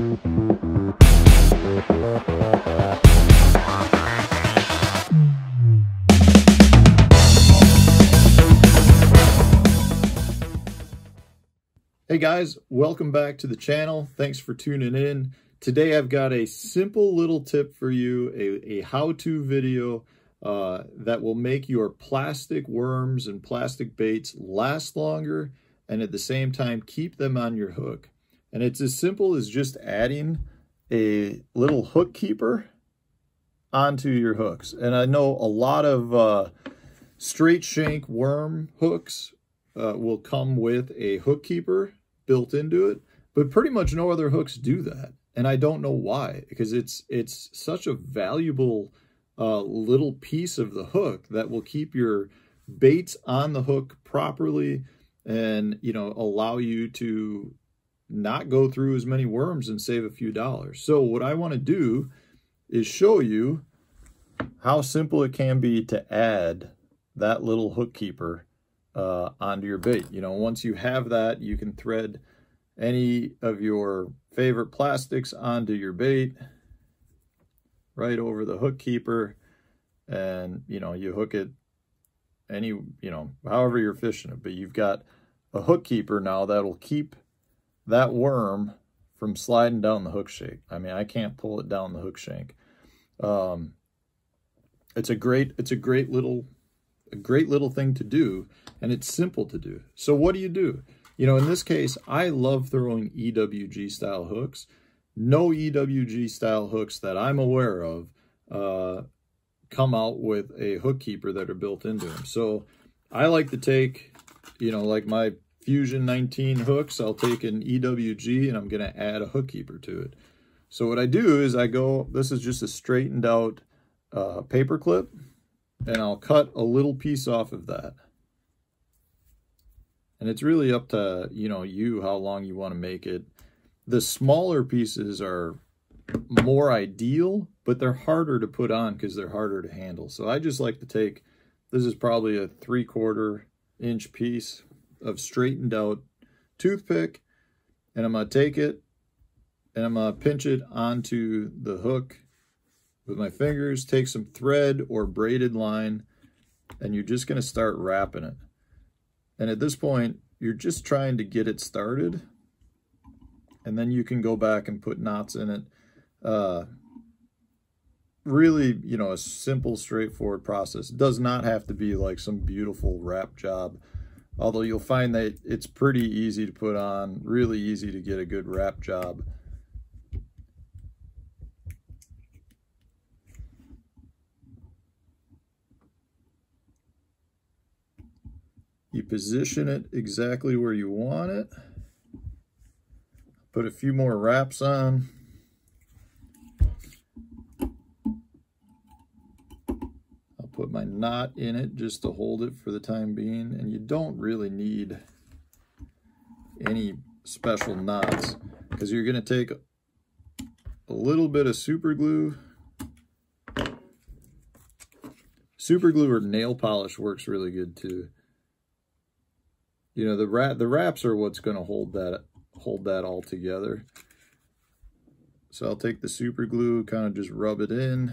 Hey guys, welcome back to the channel. Thanks for tuning in. Today I've got a simple little tip for you, a how-to video that will make your plastic worms and plastic baits last longer and at the same time keep them on your hook. And it's as simple as just adding a little hook keeper onto your hooks. And I know a lot of straight shank worm hooks will come with a hook keeper built into it, but pretty much no other hooks do that. And I don't know why, because it's such a valuable little piece of the hook that will keep your baits on the hook properly and, you know, allow you to not go through as many worms and save a few dollars. So what I want to do is show you how simple it can be to add that little hook keeper onto your bait. You know, once you have that, you can thread any of your favorite plastics onto your bait right over the hook keeper, and you know, you hook it any, you know, however you're fishing it, but you've got a hook keeper now that'll keep that worm from sliding down the hook shank. I mean, I can't pull it down the hook shank. It's a great little thing to do, and it's simple to do. So what do? You know, in this case, I love throwing EWG style hooks. No EWG style hooks that I'm aware of come out with a hook keeper that are built into them. So I like to take, you know, like my Fusion 19 hooks, I'll take an EWG and I'm going to add a hook keeper to it. So what I do is this is just a straightened out paper clip, and I'll cut a little piece off of that. And it's really up to, you know, how long you want to make it. The smaller pieces are more ideal, but they're harder to put on because they're harder to handle. So I just like to take, this is probably a 3/4 inch piece of straightened out toothpick, and I'm going to take it and I'm going to pinch it onto the hook with my fingers, take some thread or braided line, and you're just going to start wrapping it. And at this point, you're just trying to get it started, and then you can go back and put knots in it. Really, you know, a simple, straightforward process. It does not have to be like some beautiful wrap job, although you'll find that it's pretty easy to put on, really easy to get a good wrap job. You position it exactly where you want it. Put a few more wraps on. I'll put my knot in it just to hold it for the time being. And you don't really need any special knots, because you're going to take a little bit of super glue. Super glue or nail polish works really good too. You know, the wraps are what's going to hold that all together. So I'll take the super glue, kind of just rub it in.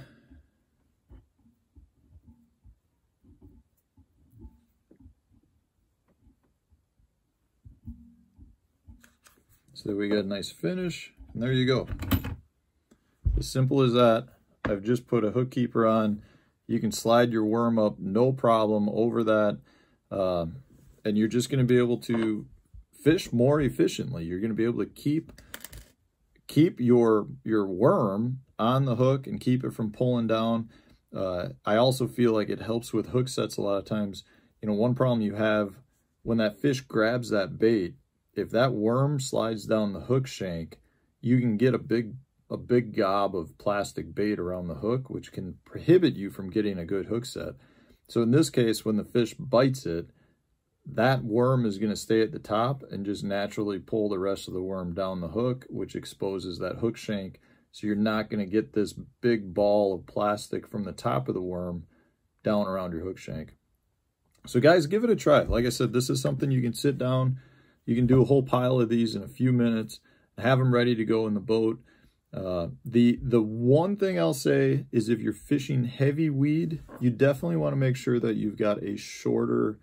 So that we got a nice finish, and there you go. As simple as that. I've just put a hook keeper on. You can slide your worm up, no problem, over that. And you're just going to be able to fish more efficiently. You're going to be able to keep your worm on the hook and keep it from pulling down. I also feel like it helps with hook sets a lot of times. You know, one problem you have when that fish grabs that bait, if that worm slides down the hook shank, you can get a big gob of plastic bait around the hook, which can prohibit you from getting a good hook set. So in this case, when the fish bites it, that worm is going to stay at the top and just naturally pull the rest of the worm down the hook, which exposes that hook shank. So you're not going to get this big ball of plastic from the top of the worm down around your hook shank. So guys, give it a try. Like I said, this is something you can sit down, you can do a whole pile of these in a few minutes, have them ready to go in the boat. The one thing I'll say is if you're fishing heavy weed, you definitely want to make sure that you've got a shorter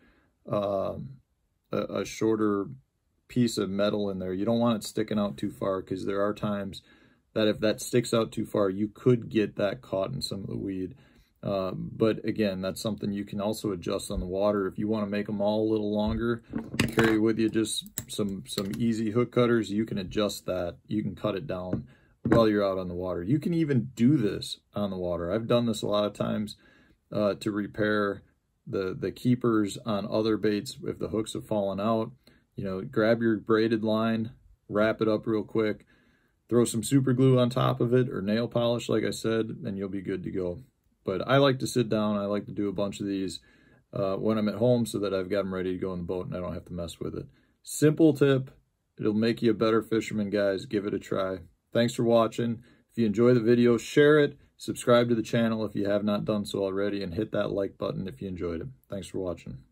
piece of metal in there. You don't want it sticking out too far, because there are times that if that sticks out too far, you could get that caught in some of the weed. But again, that's something you can also adjust on the water. If you want to make them all a little longer, carry with you just some easy hook cutters. You can adjust that. You can cut it down while you're out on the water. You can even do this on the water. I've done this a lot of times to repair the keepers on other baits if the hooks have fallen out. You know, grab your braided line, wrap it up real quick, throw some super glue on top of it or nail polish, like I said, and you'll be good to go. But I like to sit down. I like to do a bunch of these when I'm at home so that I've got them ready to go in the boat and I don't have to mess with it. Simple tip. It'll make you a better fisherman, guys. Give it a try. Thanks for watching. If you enjoy the video, share it. Subscribe to the channel if you have not done so already, and hit that like button if you enjoyed it. Thanks for watching.